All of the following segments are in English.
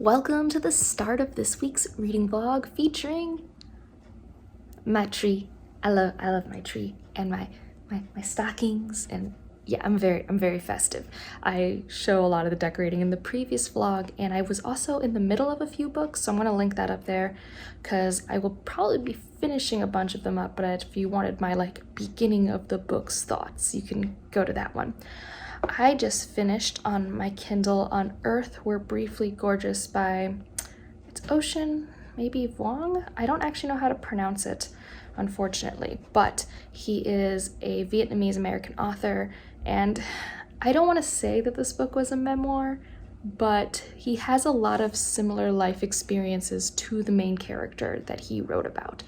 Welcome to the start of this week's reading vlog featuring my tree. I love my tree and my stockings, and yeah, I'm very festive. I show a lot of the decorating in the previous vlog, and I was also in the middle of a few books, so I'm gonna link that up there because I will probably be finishing a bunch of them up. But if you wanted my beginning of the book's thoughts, you can go to that one. I just finished on my Kindle On Earth We're Briefly Gorgeous by, it's Ocean, maybe Vuong? I don't actually know how to pronounce it, unfortunately, but he is a Vietnamese American author, and I don't want to say that this book was a memoir, but he has a lot of similar life experiences to the main character that he wrote about.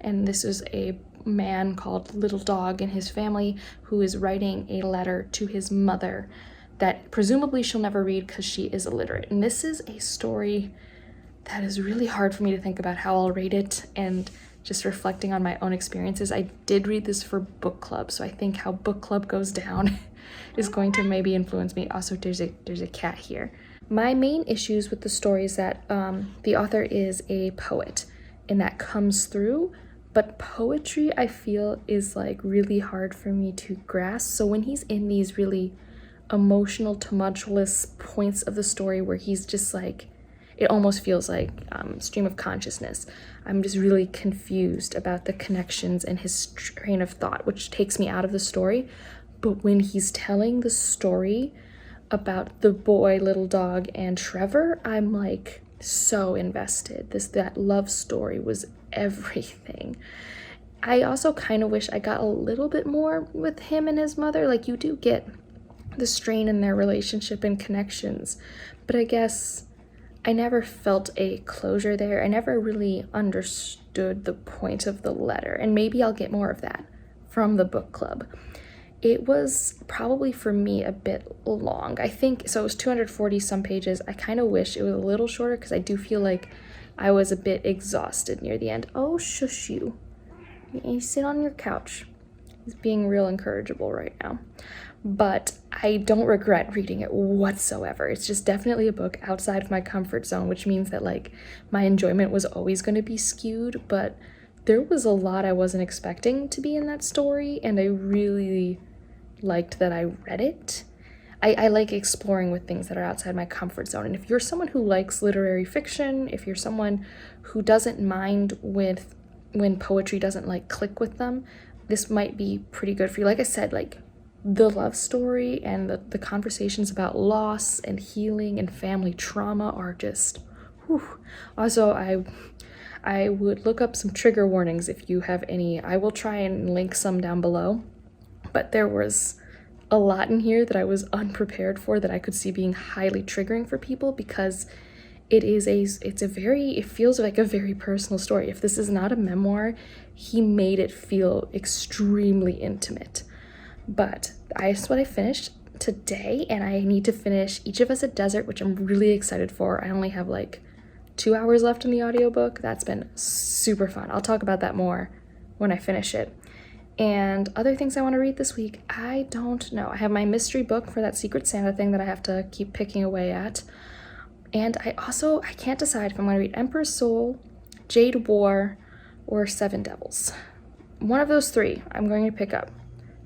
And this is a man called Little Dog and his family who is writing a letter to his mother that presumably she'll never read because she is illiterate. And this is a story that is really hard for me to think about how I'll rate it, and just reflecting on my own experiences. I did read this for book club, so I think how book club goes down is going to maybe influence me. Also, there's a cat here. My main issues with the story is that the author is a poet, and that comes through. But poetry, I feel, is really hard for me to grasp. So when he's in these really emotional, tumultuous points of the story where he's just it almost feels like stream of consciousness, I'm just really confused about the connections and his train of thought, which takes me out of the story. But when he's telling the story about the boy, Little Dog, and Trevor, I'm so invested. That love story was everything. I also kind of wish I got a little bit more with him and his mother. You do get the strain in their relationship and connections, but I guess I never felt a closure there. I never really understood the point of the letter, and maybe I'll get more of that from the book club. It was probably for me a bit long. I think so. It was 240 some pages. I kind of wish it was a little shorter because I do feel like I was a bit exhausted near the end. Oh, shush you. You sit on your couch. He's being real encourageable right now. But I don't regret reading it whatsoever. It's just definitely a book outside of my comfort zone, which means that my enjoyment was always going to be skewed, but there was a lot I wasn't expecting to be in that story, and I really liked that I read it. I like exploring with things that are outside my comfort zone. And if you're someone who likes literary fiction, if you're someone who doesn't mind with when poetry doesn't click with them, this might be pretty good for you. Like I said, the love story and the conversations about loss and healing and family trauma are just whew. Also, I would look up some trigger warnings if you have any. I will try and link some down below, but there was a lot in here that I was unprepared for that I could see being highly triggering for people, because it feels like a very personal story. If this is not a memoir, he made it feel extremely intimate. But that's what I finished today, and I need to finish Each of Us a Desert, which I'm really excited for. I only have 2 hours left in the audiobook. That's been super fun. I'll talk about that more when I finish it. And other things I want to read this week, I don't know. I have my mystery book for that Secret Santa thing that I have to keep picking away at. And I can't decide if I'm going to read Emperor's Soul, Jade War, or Seven Devils. One of those three I'm going to pick up,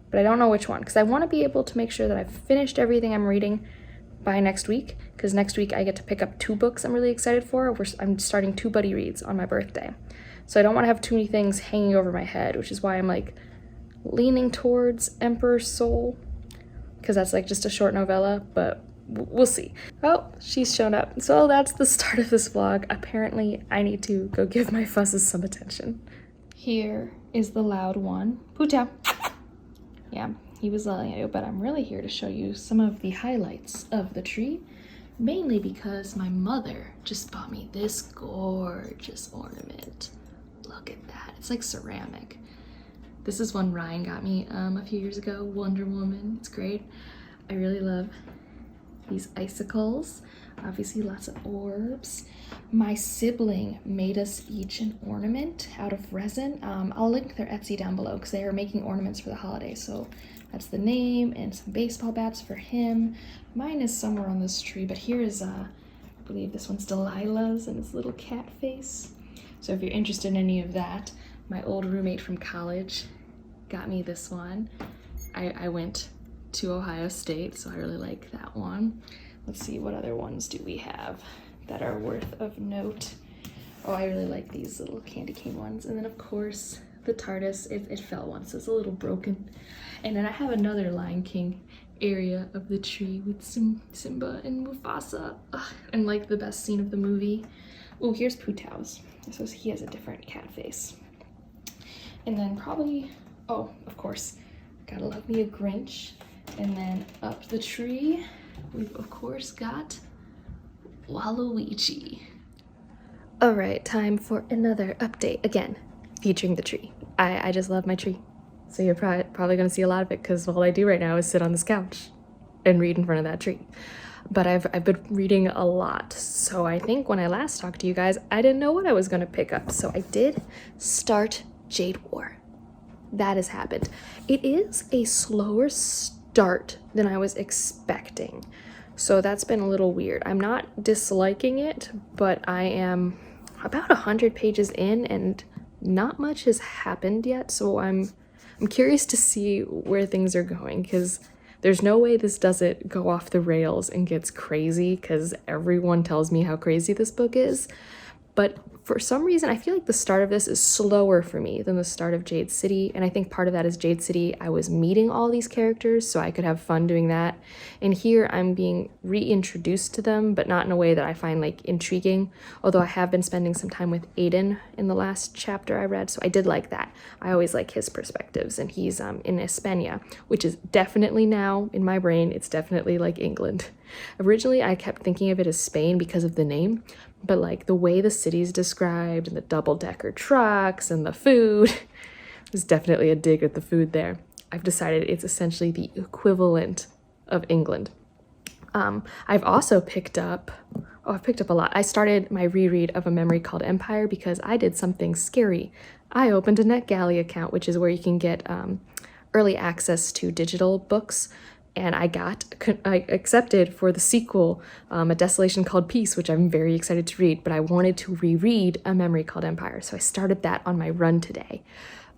but I don't know which one, because I want to be able to make sure that I've finished everything I'm reading by next week, because next week I get to pick up 2 books I'm really excited for. I'm starting 2 buddy reads on my birthday. So I don't want to have too many things hanging over my head, which is why I'm leaning towards Emperor's Soul, because that's just a short novella, but we'll see. Oh, she's shown up. So that's the start of this vlog. Apparently I need to go give my fusses some attention. Here is the loud one. Puta. Yeah, he was yelling at you, but I'm really here to show you some of the highlights of the tree, mainly because my mother just bought me this gorgeous ornament. Look at that. It's ceramic. This is one Ryan got me a few years ago, Wonder Woman. It's great. I really love these icicles. Obviously lots of orbs. My sibling made us each an ornament out of resin. I'll link their Etsy down below because they are making ornaments for the holidays. So that's the name, and some baseball bats for him. Mine is somewhere on this tree, but here is I believe this one's Delilah's and its little cat face. So if you're interested in any of that, my old roommate from college got me this one. I went to Ohio State, so I really like that one. Let's see, what other ones do we have that are worth of note? Oh, I really like these little candy cane ones. And then of course, the TARDIS, it fell once, so it's a little broken. And then I have another Lion King area of the tree with Simba and Mufasa. Ugh, and like the best scene of the movie. Oh, here's Putau's. So he has a different cat face. And then probably, oh, of course, gotta love me a Grinch. And then up the tree, we've of course got Waluigi. All right, time for another update, again, featuring the tree. I just love my tree. So you're probably gonna see a lot of it because all I do right now is sit on this couch and read in front of that tree. But I've been reading a lot. So I think when I last talked to you guys, I didn't know what I was gonna pick up. So I did start Jade War. That has happened. It is a slower start than I was expecting. So that's been a little weird. I'm not disliking it, but I am about 100 pages in and not much has happened yet. So I'm curious to see where things are going because there's no way this doesn't go off the rails and gets crazy because everyone tells me how crazy this book is. But for some reason, I feel like the start of this is slower for me than the start of Jade City. And I think part of that is Jade City, I was meeting all these characters, so I could have fun doing that. And here I'm being reintroduced to them, but not in a way that I find like intriguing. Although I have been spending some time with Aiden in the last chapter I read, so I did like that. I always like his perspectives, and he's in Hispania, which is definitely now in my brain, it's definitely like England. Originally, I kept thinking of it as Spain because of the name, but like the way the city's described and the double-decker trucks and the food, there's definitely a dig at the food there. I've decided it's essentially the equivalent of England. I've also picked up, I've picked up a lot. I started my reread of A Memory Called Empire because I did something scary. I opened a NetGalley account, which is where you can get early access to digital books. And I accepted for the sequel, A Desolation Called Peace, which I'm very excited to read, but I wanted to reread A Memory Called Empire. So I started that on my run today.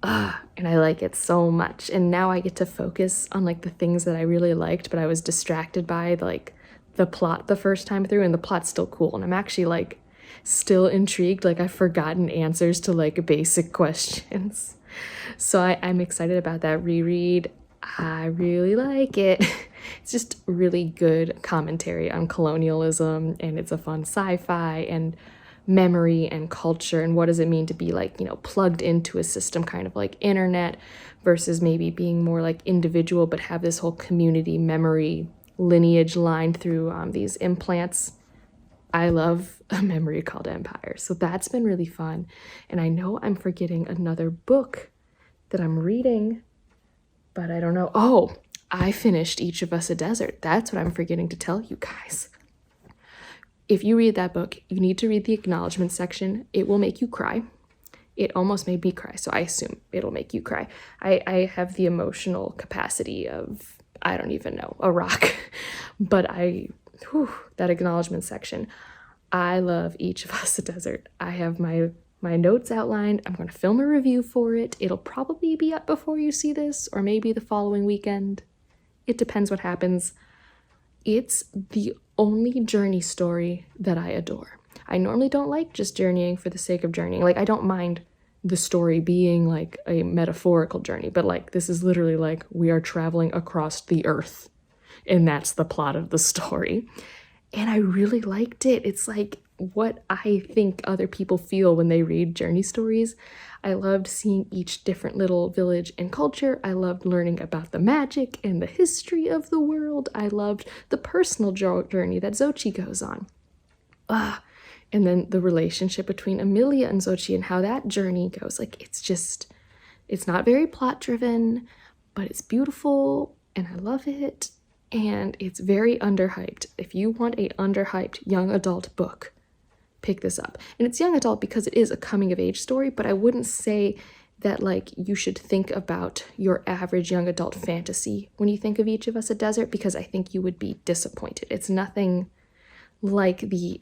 And I like it so much. And now I get to focus on like the things that I really liked, but I was distracted by like the plot the first time through, and the plot's still cool. And I'm actually like still intrigued. Like I've forgotten answers to like basic questions. So I'm excited about that reread. I really like it. It's just really good commentary on colonialism, and it's a fun sci-fi and memory and culture and what does it mean to be like, you know, plugged into a system kind of like internet versus maybe being more like individual but have this whole community memory lineage line through these implants. I love A Memory Called Empire. So that's been really fun. And I know I'm forgetting another book that I'm reading, but I don't know. Oh, I finished Each of Us a Desert. That's what I'm forgetting to tell you guys. If you read that book, you need to read the acknowledgement section. It will make you cry. It almost made me cry, so I assume it'll make you cry. I have the emotional capacity of, I don't even know, a rock. But that acknowledgement section. I love Each of Us a Desert. I have my notes outlined. I'm going to film a review for it. It'll probably be up before you see this, or maybe the following weekend. It depends what happens. It's the only journey story that I adore. I normally don't like just journeying for the sake of journeying. Like, I don't mind the story being like a metaphorical journey, but like this is literally like we are traveling across the earth, and that's the plot of the story. And I really liked it. It's like what I think other people feel when they read journey stories. I loved seeing each different little village and culture. I loved learning about the magic and the history of the world. I loved the personal journey that Xochi goes on. And then the relationship between Emilia and Xochi and how that journey goes. Like, it's not very plot driven, but it's beautiful and I love it. And it's very underhyped. If you want a underhyped young adult book, pick this up. And it's young adult because it is a coming of age story, but I wouldn't say that like you should think about your average young adult fantasy when you think of Each of Us a Desert, because I think you would be disappointed. It's nothing like the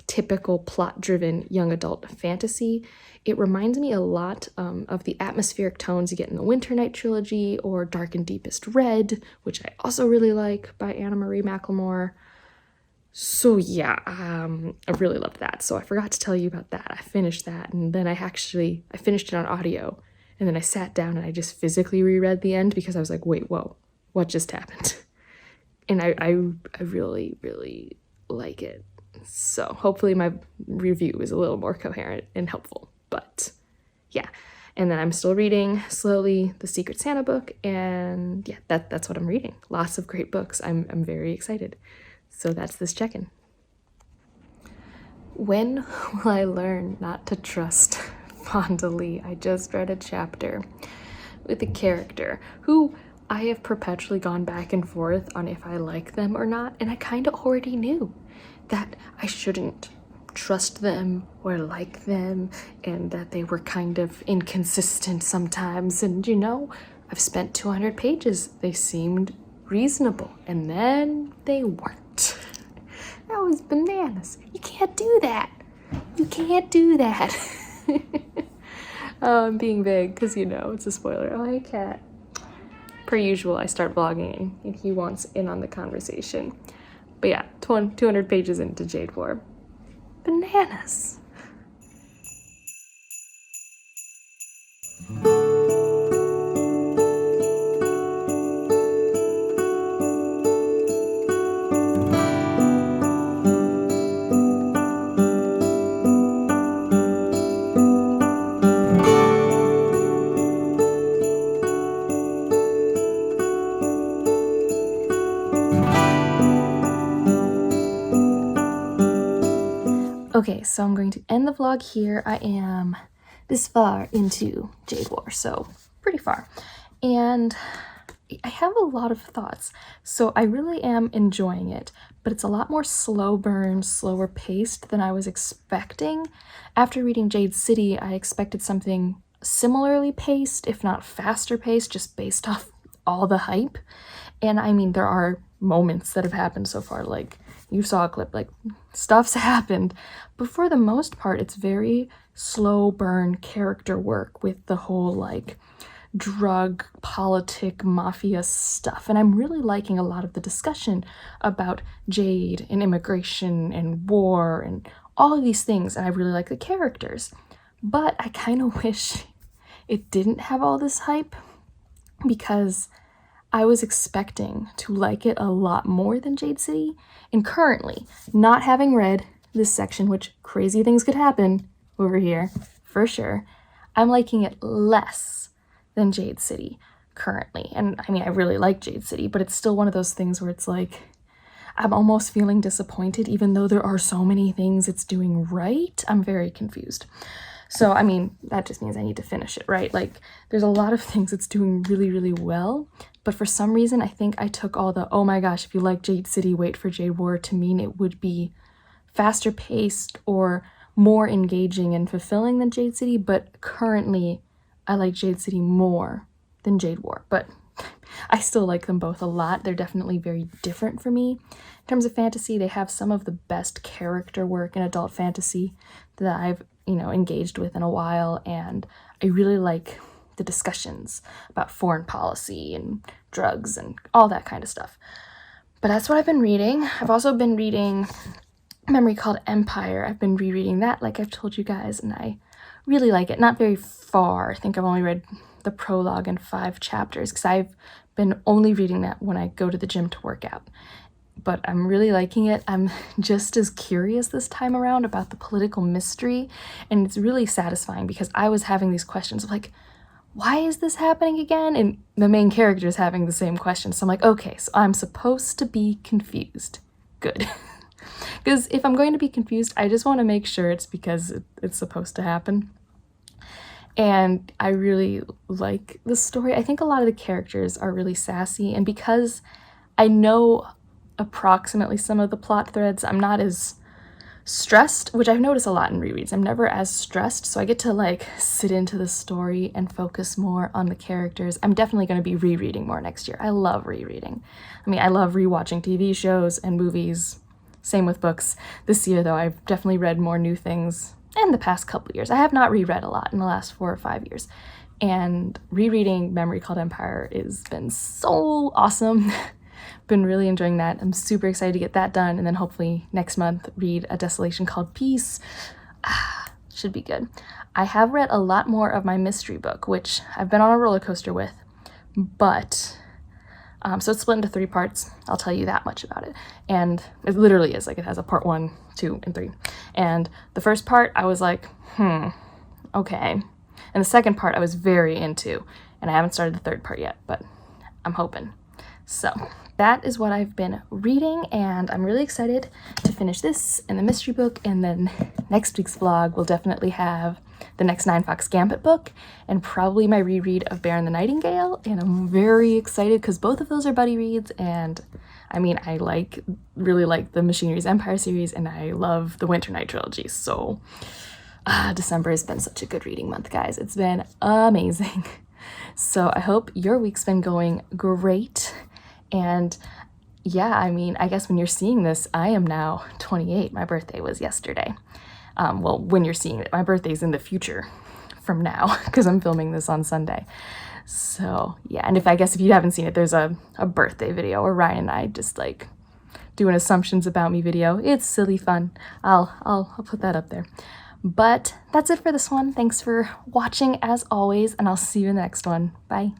typical plot-driven young adult fantasy. It reminds me a lot of the atmospheric tones you get in the Winternight trilogy or Dark and Deepest Red, which I also really like, by Anna Marie McLemore. So yeah, I really loved that. So I forgot to tell you about that. I finished that, and then I finished it on audio, and then I sat down and I just physically reread the end because I was like, wait, whoa, what just happened? And I really, really like it. So hopefully my review is a little more coherent and helpful. But yeah, and then I'm still reading slowly the Secret Santa book, and yeah, that's what I'm reading. Lots of great books. I'm very excited. So that's this check-in. When will I learn not to trust Fonda Lee? I just read a chapter with a character who I have perpetually gone back and forth on if I like them or not, and I kind of already knew that I shouldn't trust them or like them, and that they were kind of inconsistent sometimes. And I've spent 200 pages. They seemed reasonable, and then they weren't. That was bananas. You can't do that. You can't do that. Oh, I'm being vague because it's a spoiler. Oh, hey, cat. Per usual, I start vlogging and he wants in on the conversation. But yeah, 200 pages into Jade War. Bananas. Okay, so I'm going to end the vlog here. I am this far into Jade War, so pretty far. And I have a lot of thoughts. So I really am enjoying it, but it's a lot more slow burn, slower paced than I was expecting. After reading Jade City, I expected something similarly paced, if not faster paced, just based off all the hype. And I mean, there are moments that have happened so far, like you saw a clip, like stuff's happened, but for the most part it's very slow burn character work with the whole like drug politic mafia stuff. And I'm really liking a lot of the discussion about Jade and immigration and war and all of these things, and I really like the characters, but I kind of wish it didn't have all this hype, because I was expecting to like it a lot more than Jade City, and currently, not having read this section, which crazy things could happen over here, for sure, I'm liking it less than Jade City currently. And I mean, I really like Jade City, but it's still one of those things where it's like, I'm almost feeling disappointed, even though there are so many things it's doing right. I'm very confused. So, I mean, that just means I need to finish it, right? Like, there's a lot of things it's doing really, really well, but for some reason, I think I took all the, oh my gosh, if you like Jade City, wait for Jade War, to mean it would be faster paced or more engaging and fulfilling than Jade City, but currently, I like Jade City more than Jade War, but I still like them both a lot. They're definitely very different for me. In terms of fantasy, they have some of the best character work in adult fantasy that I've engaged with in a while, and I really like the discussions about foreign policy and drugs and all that kind of stuff. But that's what I've been reading. I've also been reading a memory called Empire. I've been rereading that, like I've told you guys, and I really like it. Not very far. I think I've only read the prologue and 5 chapters, because I've been only reading that when I go to the gym to work out. But I'm really liking it. I'm just as curious this time around about the political mystery, and it's really satisfying because I was having these questions of like, why is this happening again? And the main character is having the same question. So I'm like, okay, so I'm supposed to be confused. Good. Because if I'm going to be confused, I just want to make sure it's because it's supposed to happen. And I really like the story. I think a lot of the characters are really sassy, and because I know approximately some of the plot threads, I'm not as stressed, which I've noticed a lot in rereads. I'm never as stressed, so I get to like sit into the story and focus more on the characters. I'm definitely going to be rereading more next year. I love rereading. I mean, I love rewatching TV shows and movies Same with books. This year, though, I've definitely read more new things in the past couple years. I have not reread a lot in the last 4 or 5 years. And rereading Memory Called Empire has been so awesome. Been really enjoying that. I'm super excited to get that done. And then hopefully next month, read A Desolation Called Peace. Should be good. I have read a lot more of my mystery book, which I've been on a roller coaster with, but so it's split into 3 parts. I'll tell you that much about it. And it literally is like, it has a part 1, 2, and 3. And the first part I was like, okay. And the second part I was very into, and I haven't started the third part yet, but I'm hoping. So that is what I've been reading, and I'm really excited to finish this and the mystery book, and then next week's vlog will definitely have the next 9 Fox Gambit book and probably my reread of Bear and the Nightingale, and I'm very excited because both of those are buddy reads, and I mean, I really like the Machinery's Empire series, and I love the Winter Night trilogy, so December has been such a good reading month, guys. It's been amazing. So I hope your week's been going great. And yeah, I mean, I guess when you're seeing this, I am now 28. My birthday was yesterday. Well, when you're seeing it, my birthday's in the future from now because I'm filming this on Sunday. So yeah, and if you haven't seen it, there's a birthday video where Ryan and I just like do an assumptions about me video. It's silly fun. I'll put that up there. But that's it for this one. Thanks for watching as always, and I'll see you in the next one. Bye.